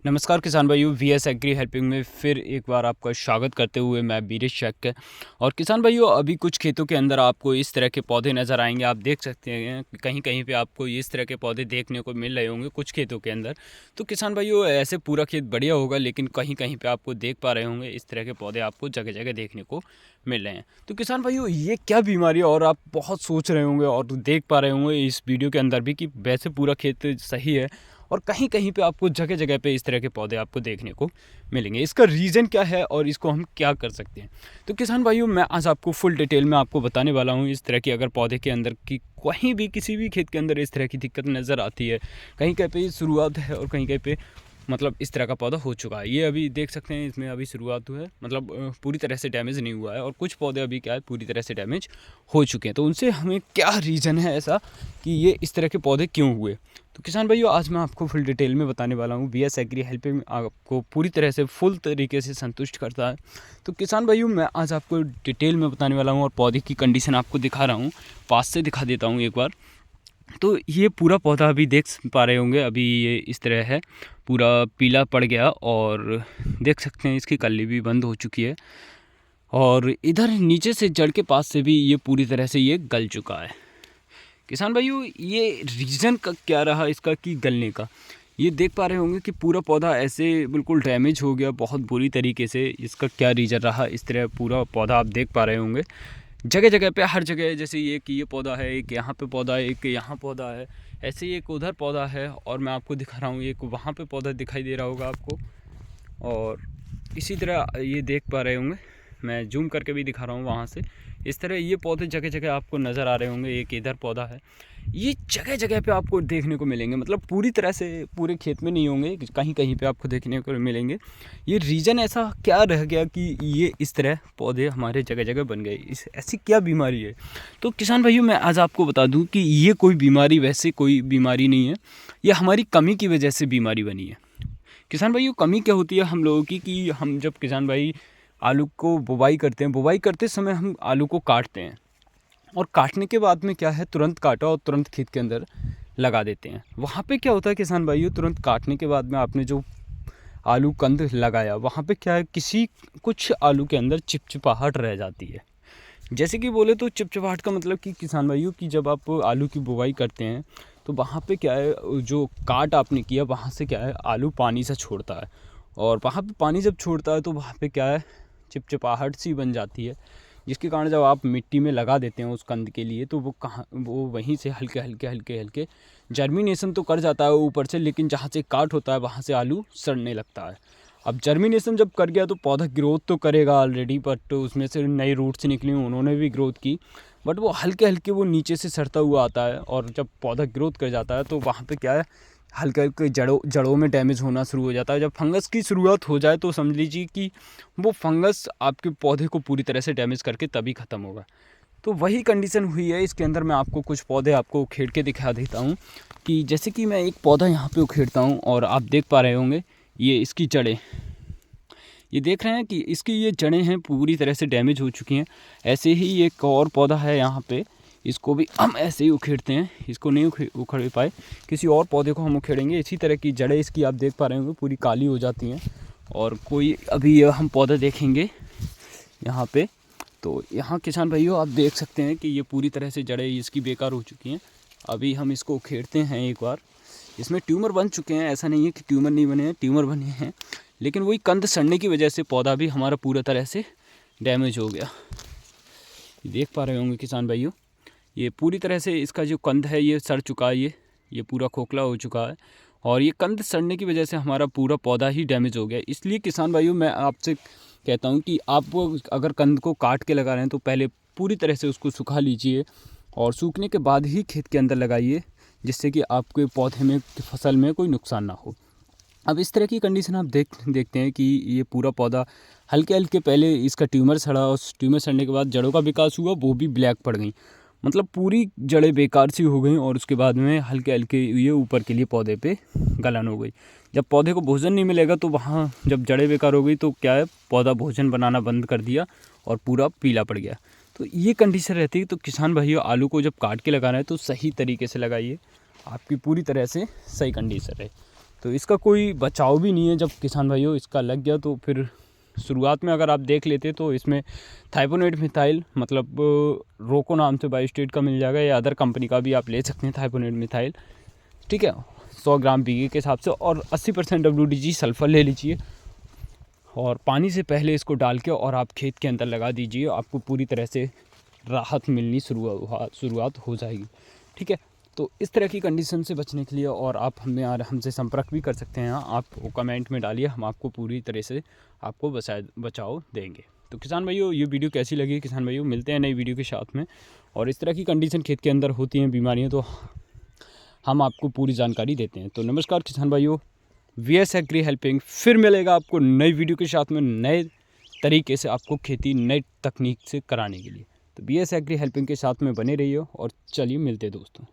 नमस्कार किसान भाइयों, वीएस एग्री हेल्पिंग में फिर एक बार आपका स्वागत करते हुए मैं बीरेश शेख। और किसान भाइयों, अभी कुछ खेतों के अंदर आपको इस तरह के पौधे नज़र आएंगे। आप देख सकते हैं कहीं कहीं पे आपको इस तरह के पौधे देखने को मिल रहे होंगे कुछ खेतों के अंदर। तो किसान भाइयों, ऐसे पूरा खेत बढ़िया होगा, लेकिन कहीं कहीं पर आपको देख पा रहे होंगे इस तरह के पौधे आपको जगह जगह देखने को मिल रहे हैं। तो किसान भाइयों, ये क्या बीमारी है, और आप बहुत सोच रहे होंगे और देख पा रहे होंगे इस वीडियो के अंदर भी कि वैसे पूरा खेत सही है और कहीं कहीं पे आपको जगह जगह पे इस तरह के पौधे आपको देखने को मिलेंगे। इसका रीज़न क्या है और इसको हम क्या कर सकते हैं? तो किसान भाइयों, मैं आज आपको फुल डिटेल में आपको बताने वाला हूँ। इस तरह की अगर पौधे के अंदर की कहीं भी किसी भी खेत के अंदर इस तरह की दिक्कत नज़र आती है, कहीं कहीं पे शुरुआत है और कहीं कहीं पे मतलब इस तरह का पौधा हो चुका है। ये अभी देख सकते हैं, इसमें अभी शुरुआत हुआ है, मतलब पूरी तरह से डैमेज नहीं हुआ है, और कुछ पौधे अभी क्या है पूरी तरह से डैमेज हो चुके हैं। तो उनसे हमें क्या रीज़न है ऐसा कि ये इस तरह के पौधे क्यों हुए? तो किसान भाइयों, आज मैं आपको फुल डिटेल में बताने वाला हूँ। वीएस एग्री हेल्पिंग आपको पूरी तरह से फुल तरीके से संतुष्ट करता है। तो किसान भाइयों, मैं आज आपको डिटेल में बताने वाला हूँ और पौधे की कंडीशन आपको दिखा रहा हूँ। पास से दिखा देता हूँ एक बार। तो ये पूरा पौधा अभी देख पा रहे होंगे, अभी ये इस तरह है, पूरा पीला पड़ गया, और देख सकते हैं इसकी कली भी बंद हो चुकी है, और इधर नीचे से जड़ के पास से भी ये पूरी तरह से ये गल चुका है। किसान भाइयों, ये रीज़न का क्या रहा इसका कि गलने का? ये देख पा रहे होंगे कि पूरा पौधा ऐसे बिल्कुल डैमेज हो गया बहुत बुरी तरीके से। इसका क्या रीज़न रहा? इस तरह पूरा पौधा आप देख पा रहे होंगे जगह जगह पे, हर जगह, जैसे ये कि ये पौधा है, एक यहाँ पे पौधा है, एक यहाँ पौधा है, ऐसे ही एक उधर पौधा है, और मैं आपको दिखा रहा हूँ एक वहाँ पे पौधा दिखाई दे रहा होगा आपको, और इसी तरह ये देख पा रहे होंगे, मैं जूम करके भी दिखा रहा हूँ वहाँ से। इस तरह ये पौधे जगह जगह आपको नज़र आ रहे होंगे। एक इधर पौधा है, ये जगह जगह पे आपको देखने को मिलेंगे, मतलब पूरी तरह से पूरे खेत में नहीं होंगे, कहीं कहीं पे आपको देखने को मिलेंगे। ये रीज़न ऐसा क्या रह गया कि ये इस तरह पौधे हमारे जगह जगह बन गए? इस ऐसी क्या बीमारी है? तो किसान भाइयों, मैं आज आपको बता दूं कि ये कोई बीमारी वैसे कोई बीमारी नहीं है, ये हमारी कमी की वजह से बीमारी बनी है। किसान भाइयों, कमी क्या होती है हम लोगों की कि हम जब किसान भाई आलू को बुवाई करते हैं, बुवाई करते समय हम आलू को काटते हैं, और काटने के बाद में क्या है, तुरंत काटा और तुरंत खेत के अंदर लगा देते हैं। वहाँ पे क्या होता है किसान भाइयों, तुरंत काटने के बाद में आपने जो आलू कंद लगाया, वहाँ पे क्या है, कुछ आलू के अंदर चिपचिपाहट रह जाती है। जैसे कि बोले तो चिपचिपाहट का मतलब कि किसान भाइयों कि जब आप आलू की बुवाई करते हैं तो वहाँ पे क्या है, जो काट आपने किया वहाँ से क्या है, आलू पानी सा छोड़ता है, और वहाँ पे पानी जब छोड़ता है तो वहाँ पे क्या है, चिपचिपाहट सी बन जाती है, जिसके कारण जब आप मिट्टी में लगा देते हैं उस कंद के लिए, तो वो वहीं से हल्के हल्के हल्के हल्के जर्मिनेशन तो कर जाता है ऊपर से, लेकिन जहाँ से काट होता है वहाँ से आलू सड़ने लगता है। अब जर्मिनेशन जब कर गया तो पौधा ग्रोथ तो करेगा ऑलरेडी, बट उसमें से नई रूट्स निकली, उन्होंने भी ग्रोथ की, बट वो हल्के हल्के वो नीचे से सड़ता हुआ आता है, और जब पौधा ग्रोथ कर जाता है तो वहाँ पे क्या है, हल्के हल्के जड़ों में डैमेज होना शुरू हो जाता है। जब फंगस की शुरुआत हो जाए तो समझ लीजिए कि वो फंगस आपके पौधे को पूरी तरह से डैमेज करके तभी ख़त्म होगा। तो वही कंडीशन हुई है इसके अंदर। मैं आपको कुछ पौधे आपको उखेड़ के दिखा देता हूँ कि जैसे कि मैं एक पौधा यहाँ पे उखेड़ता हूँ, और आप देख पा रहे होंगे ये इसकी जड़ें, ये देख रहे हैं कि इसकी ये जड़ें हैं पूरी तरह से डैमेज हो चुकी हैं। ऐसे ही एक और पौधा है यहाँ पे, इसको भी हम ऐसे ही उखेड़ते हैं, इसको नहीं उखड़ पाए, किसी और पौधे को हम उखेड़ेंगे। इसी तरह की जड़ें इसकी आप देख पा रहे होंगे पूरी काली हो जाती हैं। और कोई अभी हम पौधा देखेंगे यहाँ पे, तो यहाँ किसान भाइयों आप देख सकते हैं कि ये पूरी तरह से जड़ें इसकी बेकार हो चुकी हैं। अभी हम इसको उखेड़ते हैं एक बार। इसमें ट्यूमर बन चुके हैं, ऐसा नहीं है कि ट्यूमर नहीं बने हैं, ट्यूमर बने हैं, लेकिन वही कंद सड़ने की वजह से पौधा भी हमारा पूरा तरह से डैमेज हो गया। देख पा रहे होंगे किसान भाइयों, ये पूरी तरह से इसका जो कंद है ये सड़ चुका है, ये पूरा खोखला हो चुका है, और ये कंद सड़ने की वजह से हमारा पूरा पौधा ही डैमेज हो गया। इसलिए किसान भाइयों, मैं आपसे कहता हूँ कि आप अगर कंद को काट के लगा रहे हैं तो पहले पूरी तरह से उसको सुखा लीजिए, और सूखने के बाद ही खेत के अंदर लगाइए, जिससे कि आपके पौधे में, फसल में कोई नुकसान ना हो। अब इस तरह की कंडीशन आप देखते हैं कि ये पूरा पौधा हल्के हल्के, पहले इसका ट्यूमर सड़ा, और ट्यूमर सड़ने के बाद जड़ों का विकास हुआ, वो भी ब्लैक पड़ गई, मतलब पूरी जड़ें बेकार सी हो गई, और उसके बाद में हल्के हल्के ये ऊपर के लिए पौधे पे गलन हो गई। जब पौधे को भोजन नहीं मिलेगा तो वहाँ जब जड़ें बेकार हो गई तो क्या है, पौधा भोजन बनाना बंद कर दिया और पूरा पीला पड़ गया। तो ये कंडीशन रहती है। तो किसान भाइयों, आलू को जब काट के लगाना है तो सही तरीके से लगाइए, आपकी पूरी तरह से सही कंडीशन रहे। तो इसका कोई बचाव भी नहीं है। जब किसान भाइयों इसका लग गया तो फिर शुरुआत में अगर आप देख लेते तो इसमें थाइपोनेट मिथाइल मतलब रोको नाम से बायोस्टेट का मिल जाएगा, या अदर कंपनी का भी आप ले सकते हैं थाइपोनेट मिथाइल, ठीक है, 100 ग्राम बीघे के हिसाब से। और 80% WDG सल्फ़र ले लीजिए और पानी से पहले इसको डाल के और आप खेत के अंदर लगा दीजिए। आपको पूरी तरह से राहत मिलनी शुरुआत हो जाएगी, ठीक है। तो इस तरह की कंडीशन से बचने के लिए और आप हमसे संपर्क भी कर सकते हैं। आप कमेंट में डालिए, हम आपको पूरी तरह से आपको बचाव देंगे। तो किसान भाइयों ये वीडियो कैसी लगी किसान भाइयों, मिलते हैं नई वीडियो के साथ में। और इस तरह की कंडीशन खेत के अंदर होती हैं बीमारियाँ, तो हम आपको पूरी जानकारी देते हैं। तो नमस्कार किसान भाइयों, VS एग्री हेल्पिंग फिर मिलेगा आपको नई वीडियो के साथ में, नए तरीके से आपको खेती नई तकनीक से कराने के लिए। तो VS एग्री हेल्पिंग के साथ में बने रहिए और चलिए मिलते हैं दोस्तों।